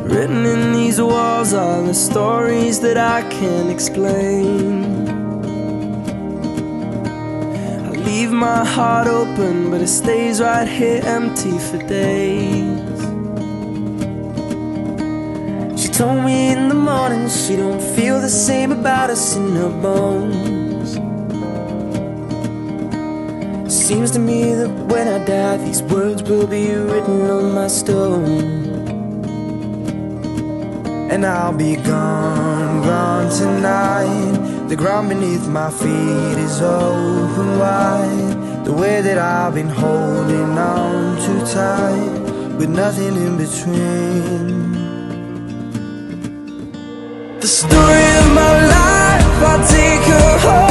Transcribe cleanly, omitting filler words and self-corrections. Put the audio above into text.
Written in these walls are the stories that I can't explain. I leave my heart open, but it stays right here empty for days. She told me in the morning she don't feel the same about us in her bones. Seems to me that when I die, these words will be written on my stone. And I'll be gone, gone tonight. The ground beneath my feet is open wide. The way that I've been holding on too tight, with nothing in between. The story of my life, I'll take her home.